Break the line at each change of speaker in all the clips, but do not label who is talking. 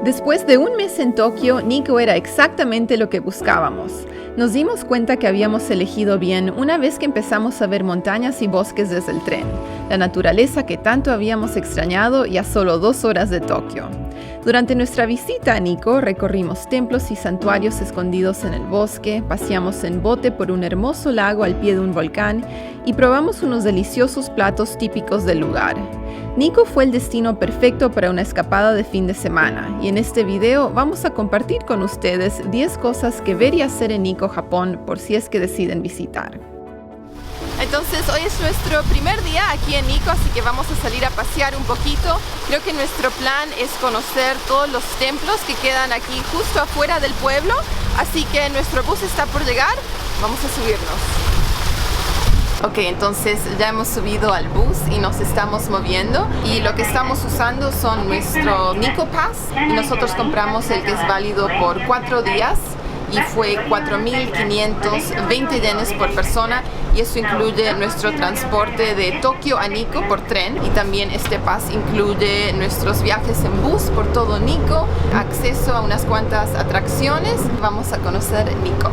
Después de un mes en Tokio, Nikko era exactamente lo que buscábamos. Nos dimos cuenta que habíamos elegido bien una vez que empezamos a ver montañas y bosques desde el tren, la naturaleza que tanto habíamos extrañado y a solo 2 horas de Tokio. Durante nuestra visita a Nikko, recorrimos templos y santuarios escondidos en el bosque, paseamos en bote por un hermoso lago al pie de un volcán y probamos unos deliciosos platos típicos del lugar. Nikko fue el destino perfecto para una escapada de fin de semana, y en este video vamos a compartir con ustedes 10 cosas que ver y hacer en Nikko, Japón, por si es que deciden visitar. Entonces hoy es nuestro primer día aquí en Nikko, así que vamos a salir a pasear un poquito. Creo que nuestro plan es conocer todos los templos que quedan aquí justo afuera del pueblo, así que nuestro bus está por llegar, vamos a subirnos. Ok, entonces ya hemos subido al bus y nos estamos moviendo, y lo que estamos usando son nuestro Nikko Pass, y nosotros compramos el que es válido por 4 días y fue 4.520 yenes por persona, y eso incluye nuestro transporte de Tokio a Nikko por tren, y también este pass incluye nuestros viajes en bus por todo Nikko, acceso a unas cuantas atracciones. Vamos a conocer Nikko.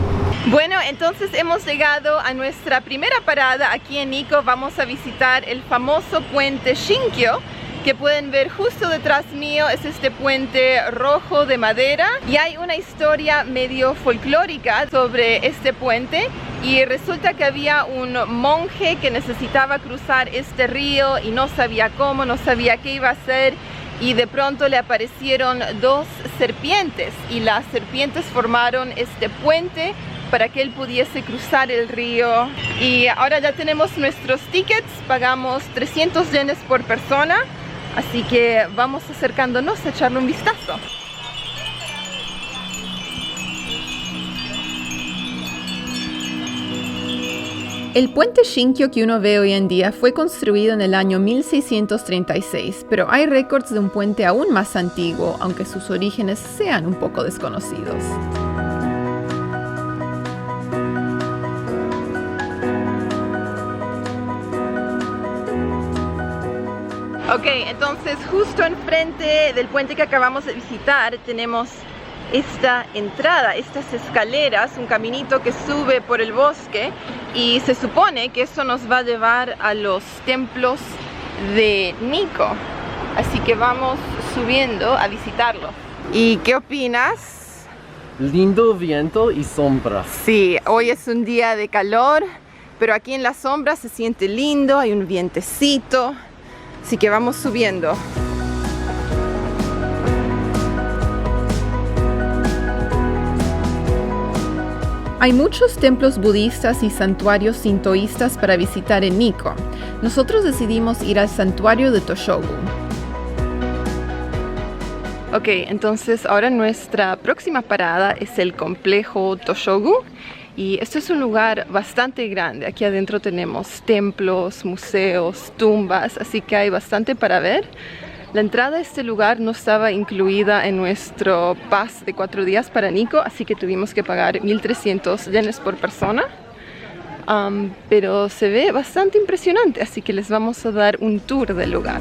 Bueno, entonces hemos llegado a nuestra primera parada aquí en Nikko. Vamos a visitar el famoso puente Shinkyo, que pueden ver justo detrás mío. Es este puente rojo de madera, y hay una historia medio folclórica sobre este puente, y resulta que había un monje que necesitaba cruzar este río y no sabía cómo, no sabía qué iba a hacer, y de pronto le aparecieron 2 serpientes, y las serpientes formaron este puente para que él pudiese cruzar el río. Y ahora ya tenemos nuestros tickets, pagamos 300 yenes por persona, así que vamos acercándonos a echarle un vistazo. El puente Shinkyo que uno ve hoy en día fue construido en el año 1636, pero hay récords de un puente aún más antiguo, aunque sus orígenes sean un poco desconocidos. Ok, entonces justo enfrente del puente que acabamos de visitar tenemos esta entrada, estas escaleras, un caminito que sube por el bosque, y se supone que eso nos va a llevar a los templos de Nikko, así que vamos subiendo a visitarlo. ¿Y qué opinas?
Lindo viento y sombra.
Sí, hoy es un día de calor, pero aquí en la sombra se siente lindo, hay un vientecito, así que vamos subiendo. Hay muchos templos budistas y santuarios sintoístas para visitar en Nikko. Nosotros decidimos ir al santuario de Toshogu. Ok, entonces ahora nuestra próxima parada es el complejo Toshogu. Y esto es un lugar bastante grande. Aquí adentro tenemos templos, museos, tumbas, así que hay bastante para ver. La entrada a este lugar no estaba incluida en nuestro pass de 4 días para Nikko, así que tuvimos que pagar 1.300 yenes por persona. Pero se ve bastante impresionante, así que les vamos a dar un tour del lugar.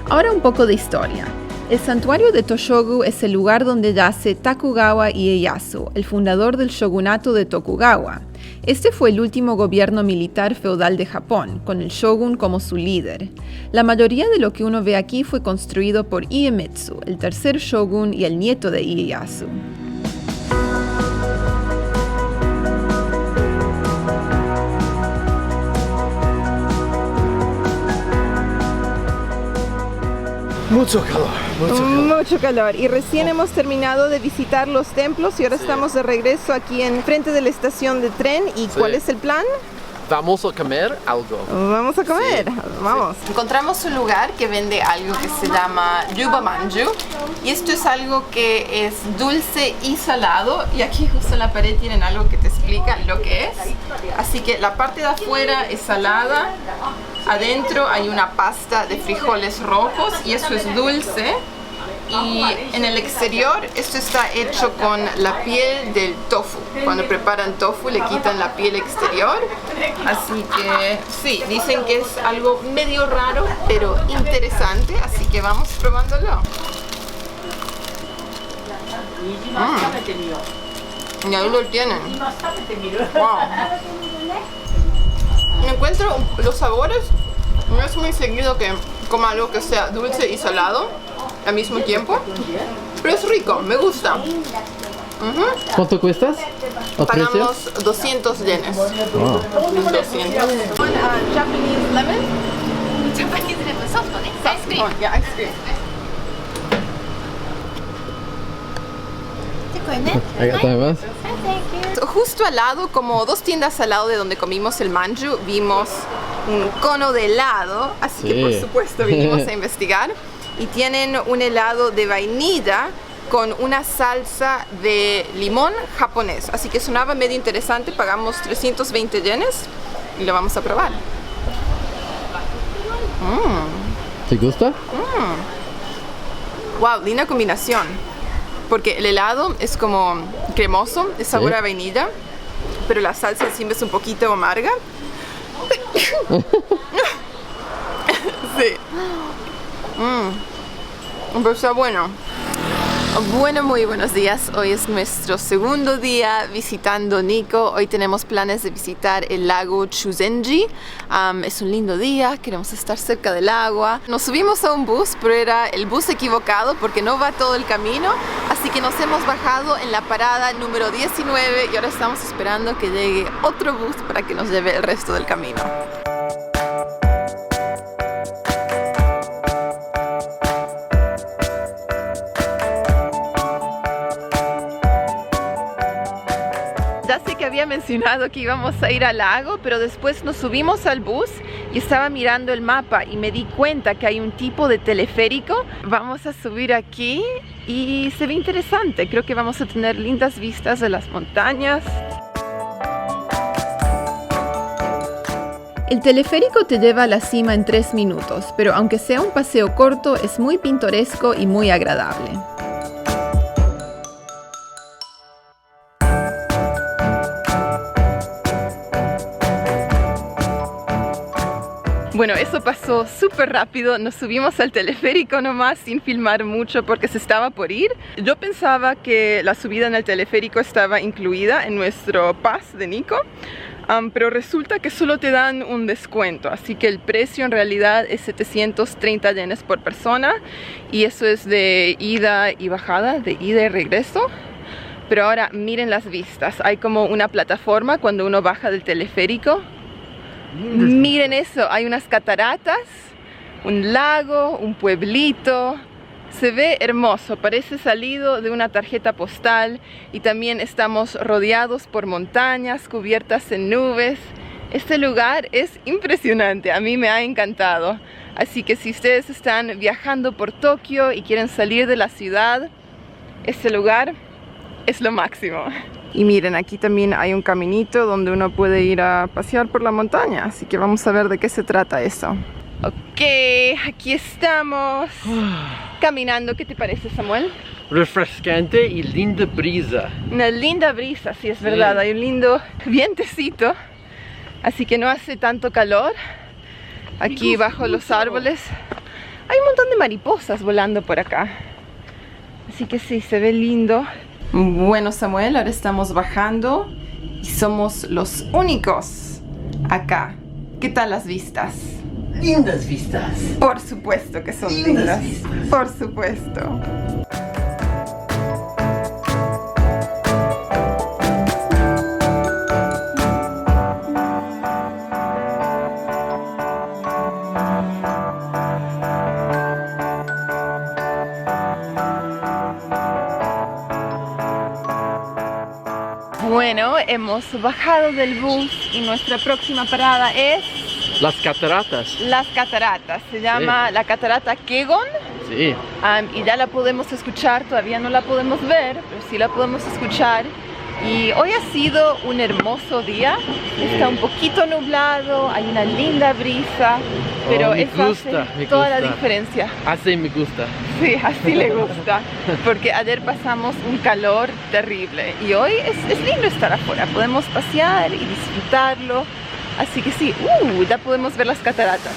Ahora un poco de historia. El santuario de Toshogu es el lugar donde yace Tokugawa Ieyasu, el fundador del shogunato de Tokugawa. Este fue el último gobierno militar feudal de Japón, con el shogun como su líder. La mayoría de lo que uno ve aquí fue construido por Iemitsu, el tercer shogun y el nieto de Ieyasu.
Mucho calor,
mucho calor. Y recién hemos terminado de visitar los templos y ahora estamos de regreso aquí en frente de la estación de tren. ¿Y cuál es el plan?
Vamos a comer algo.
Vamos a comer, vamos.
Sí. Encontramos un lugar que vende algo que se llama yuba manju, y esto es algo que es dulce y salado, y aquí justo en la pared tienen algo que te explica lo que es. Así que la parte de afuera es salada, adentro hay una pasta de frijoles rojos y eso es dulce, Y en el exterior esto está hecho con la piel del tofu. Cuando preparan tofu le quitan la piel exterior. Así que sí, dicen que es algo medio raro pero interesante. Así que vamos probándolo. Y ahí lo tienen. Wow. Me encuentro los sabores. No es muy seguido que coma algo que sea dulce y salado al mismo tiempo, pero es rico, me gusta.
¿Cuánto cuestas?
Pagamos 200 yenes. 200. Japanese lemon.
Japanese lemon soft, ¿no? Ice cream.
Oh, yeah, ice cream. Justo al lado, como 2 tiendas al lado de donde comimos el manju, vimos un cono de helado, así que por supuesto vinimos a investigar. Y tienen un helado de vainilla con una salsa de limón japonés. Así que sonaba medio interesante, pagamos 320 yenes y lo vamos a probar.
¿Te gusta?
Wow, linda combinación. Porque el helado es como cremoso, es sabor a vainilla, pero la salsa siempre es un poquito amarga. Sí. Pero está bueno. Bueno, muy buenos días. Hoy es nuestro segundo día visitando Nikko. Hoy tenemos planes de visitar el lago Chuzenji. Es un lindo día, queremos estar cerca del agua. Nos subimos a un bus, pero era el bus equivocado porque no va todo el camino. Así que nos hemos bajado en la parada número 19 y ahora estamos esperando que llegue otro bus para que nos lleve el resto del camino. Ya sé que había mencionado que íbamos a ir al lago, pero después nos subimos al bus y estaba mirando el mapa y me di cuenta que hay un tipo de teleférico. Vamos a subir aquí y se ve interesante. Creo que vamos a tener lindas vistas de las montañas.
El teleférico te lleva a la cima en 3 minutos, pero aunque sea un paseo corto, es muy pintoresco y muy agradable. Bueno, eso pasó súper rápido, nos subimos al teleférico nomás sin filmar mucho porque se estaba por ir. Yo pensaba que la subida en el teleférico estaba incluida en nuestro pass de Nikko, pero resulta que solo te dan un descuento, así que el precio en realidad es 730 yenes por persona y eso es de ida y bajada, de ida y regreso. Pero ahora miren las vistas, hay como una plataforma cuando uno baja del teleférico. Miren eso, hay unas cataratas, un lago, un pueblito. Se ve hermoso, parece salido de una tarjeta postal y también estamos rodeados por montañas cubiertas en nubes. Este lugar es impresionante, a mí me ha encantado. Así que si ustedes están viajando por Tokio y quieren salir de la ciudad, este lugar es lo máximo. Y miren, aquí también hay un caminito donde uno puede ir a pasear por la montaña. Así que vamos a ver de qué se trata eso. Ok, aquí estamos caminando. ¿Qué te parece, Samuel?
Refrescante y linda brisa.
Una linda brisa, sí, es verdad. Hay un lindo vientecito. Así que no hace tanto calor. Aquí bajo los árboles hay un montón de mariposas volando por acá. Así que sí, se ve lindo. Bueno, Samuel, ahora estamos bajando y somos los únicos acá. ¿Qué tal las vistas?
Lindas vistas.
Por supuesto que son lindas. Por supuesto. Bueno, hemos bajado del bus y nuestra próxima parada es...
Las cataratas.
Las cataratas, se llama la catarata Kegon.
Sí.
Y ya la podemos escuchar, todavía no la podemos ver, pero sí la podemos escuchar. Y hoy ha sido un hermoso día, está un poquito nublado, hay una linda brisa, pero
me
eso
gusta,
hace
me
toda la
gusta.
diferencia.
Así me gusta.
Sí, así le gusta, porque ayer pasamos un calor terrible y hoy es lindo estar afuera, podemos pasear y disfrutarlo, así que sí, ya podemos ver las cataratas.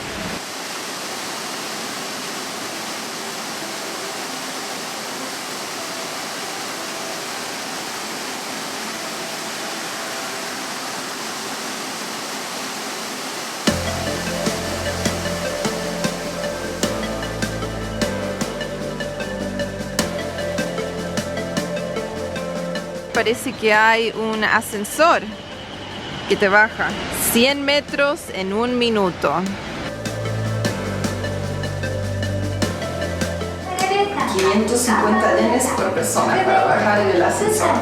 Parece que hay un ascensor que te baja 100 metros en 1 minuto. 550 yenes por persona para bajar en el ascensor.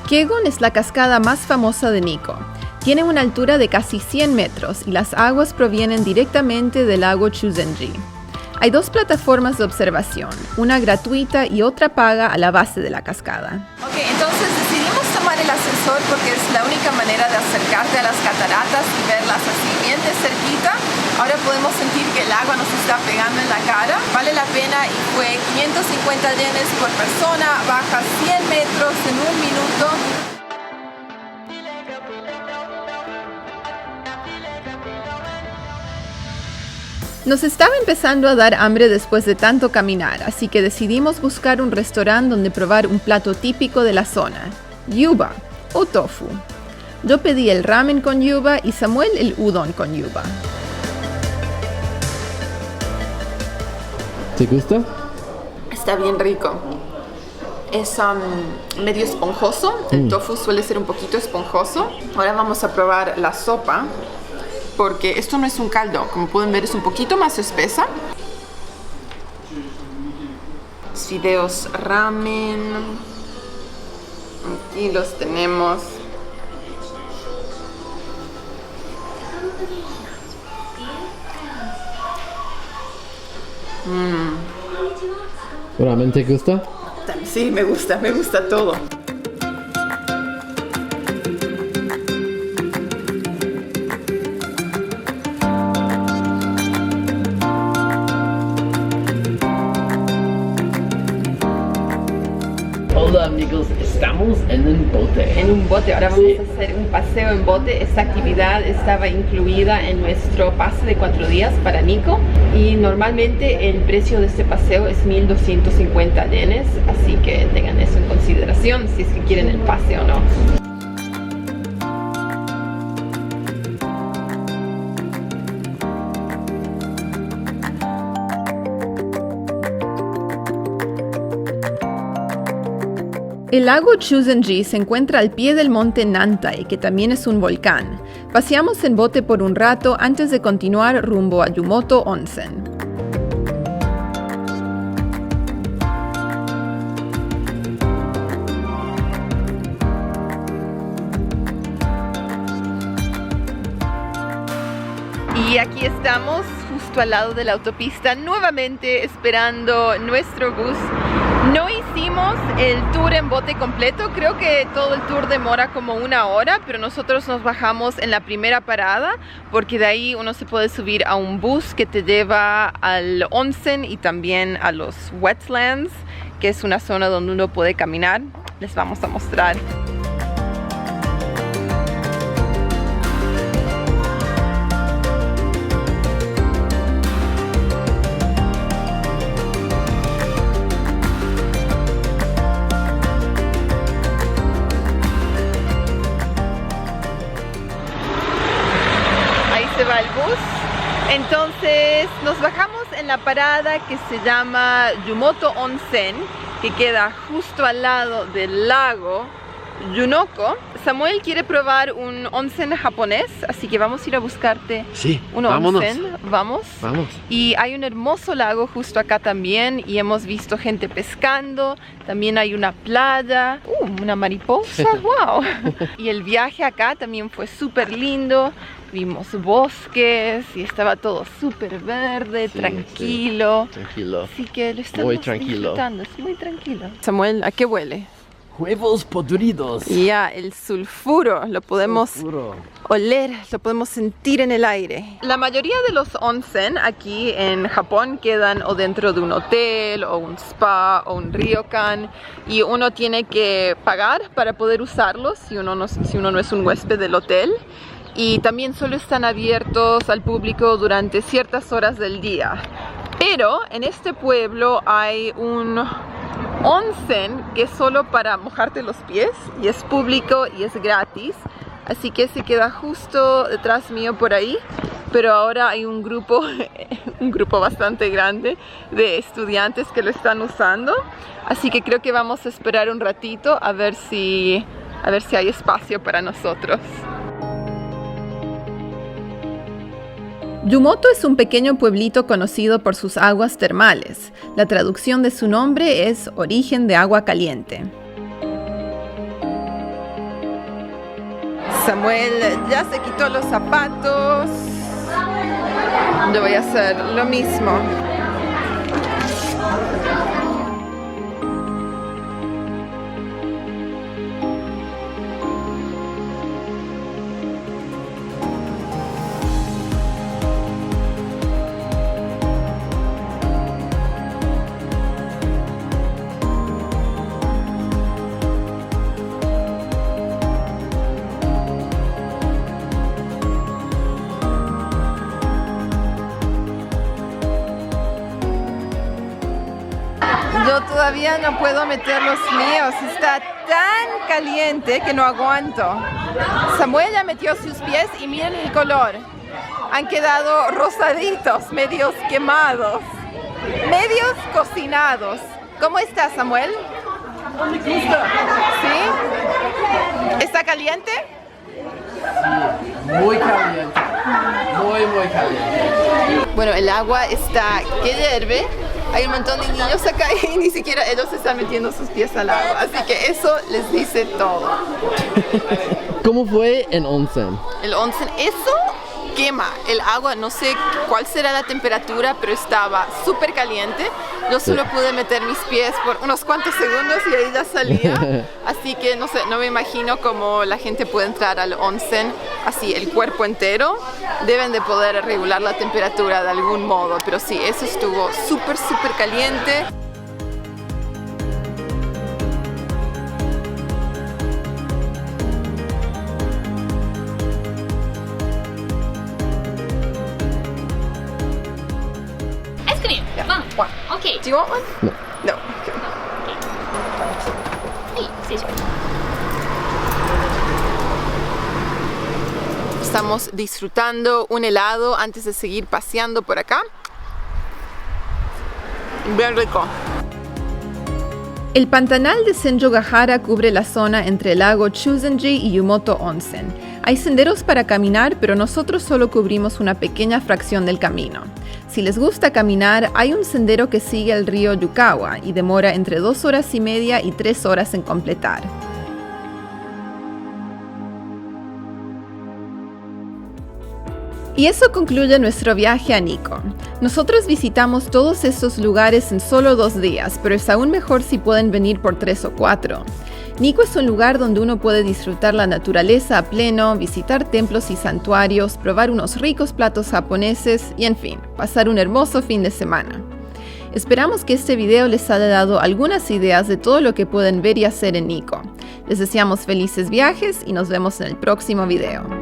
Kegon es la cascada más famosa de Nikko. Tiene una altura de casi 100 metros y las aguas provienen directamente del lago Chuzenji. Hay 2 plataformas de observación, una gratuita y otra paga a la base de la cascada. Ok, entonces decidimos tomar el ascensor porque es la única manera de acercarte a las cataratas y verlas así bien de cerquita. Ahora podemos sentir que el agua nos está pegando en la cara. Vale la pena y fue 550 yenes por persona, baja 100 metros en 1 minuto. Nos estaba empezando a dar hambre después de tanto caminar, así que decidimos buscar un restaurante donde probar un plato típico de la zona, yuba o tofu. Yo pedí el ramen con yuba y Samuel el udon con yuba.
¿Te gusta?
Está bien rico. Es medio esponjoso, el tofu suele ser un poquito esponjoso. Ahora vamos a probar la sopa, porque esto no es un caldo, como pueden ver es un poquito más espesa. Fideos ramen, aquí los tenemos.
¿Ramen te gusta?
Sí, me gusta todo.
Hola amigos, estamos en un bote.
En un bote, ahora vamos a hacer un paseo en bote. Esta actividad estaba incluida en nuestro pase de 4 días para Nikko y normalmente el precio de este paseo es 1.250 yenes, así que tengan eso en consideración si es que quieren el pase o no. El lago Chuzenji se encuentra al pie del monte Nantai, que también es un volcán. Paseamos en bote por un rato antes de continuar rumbo a Yumoto Onsen. Y aquí estamos, justo al lado de la autopista, nuevamente esperando nuestro bus. No hicimos el tour en bote completo, creo que todo el tour demora como 1 hora, pero nosotros nos bajamos en la primera parada porque de ahí uno se puede subir a un bus que te lleva al onsen y también a los wetlands, que es una zona donde uno puede caminar. Les vamos a mostrar. Va el bus, entonces nos bajamos en la parada que se llama Yumoto Onsen, que queda justo al lado del lago, Yunoko. Samuel quiere probar un onsen japonés, así que vamos a ir a buscarte un onsen. Vamos. Y hay un hermoso lago justo acá también y hemos visto gente pescando. También hay una playa. Una mariposa, wow. Y el viaje acá también fue súper lindo. Vimos bosques y estaba todo súper verde, tranquilo. Así que lo estamos disfrutando, es muy tranquilo. Samuel, ¿a qué huele?
Huevos podridos.
Ya, el sulfuro, lo podemos oler, lo podemos sentir en el aire. La mayoría de los onsen aquí en Japón quedan o dentro de un hotel, o un spa, o un ryokan, y uno tiene que pagar para poder usarlos si uno no es un huésped del hotel. Y también solo están abiertos al público durante ciertas horas del día. Pero en este pueblo hay un onsen que es solo para mojarte los pies y es público y es gratis. Así que se queda justo detrás mío por ahí. Pero ahora hay un grupo bastante grande de estudiantes que lo están usando. Así que creo que vamos a esperar un ratito a ver si hay espacio para nosotros. Yumoto es un pequeño pueblito conocido por sus aguas termales. La traducción de su nombre es origen de agua caliente. Samuel ya se quitó los zapatos. Yo voy a hacer lo mismo. Yo todavía no puedo meter los míos, está tan caliente que no aguanto. Samuel ya metió sus pies y miren el color. Han quedado rosaditos, medios quemados, medios cocinados. ¿Cómo está, Samuel? ¿Sí? ¿Está caliente?
Muy caliente. Muy caliente.
Bueno, el agua está que hierve. Hay un montón de niños acá y ni siquiera ellos están metiendo sus pies al agua. Así que eso les dice todo.
¿Cómo fue en onsen?
El onsen, eso quema el agua. No sé cuál será la temperatura, pero estaba súper caliente. Yo solo pude meter mis pies por unos cuantos segundos y ahí ya salía. Así que no sé, no me imagino cómo la gente puede entrar al onsen así, el cuerpo entero. Deben de poder regular la temperatura de algún modo, pero sí, eso estuvo súper caliente.
Ice cream. One. Okay.
Do you want one?
No.
No.
Hey, station.
Estamos disfrutando un helado antes de seguir paseando por acá. Bien rico. El pantanal de Senjogahara cubre la zona entre el lago Chuzenji y Yumoto Onsen. Hay senderos para caminar, pero nosotros solo cubrimos una pequeña fracción del camino. Si les gusta caminar, hay un sendero que sigue el río Yukawa y demora entre 2 horas y media y 3 horas en completar. Y eso concluye nuestro viaje a Nikko. Nosotros visitamos todos estos lugares en solo 2 días, pero es aún mejor si pueden venir por 3 o 4. Nikko es un lugar donde uno puede disfrutar la naturaleza a pleno, visitar templos y santuarios, probar unos ricos platos japoneses y, en fin, pasar un hermoso fin de semana. Esperamos que este video les haya dado algunas ideas de todo lo que pueden ver y hacer en Nikko. Les deseamos felices viajes y nos vemos en el próximo video.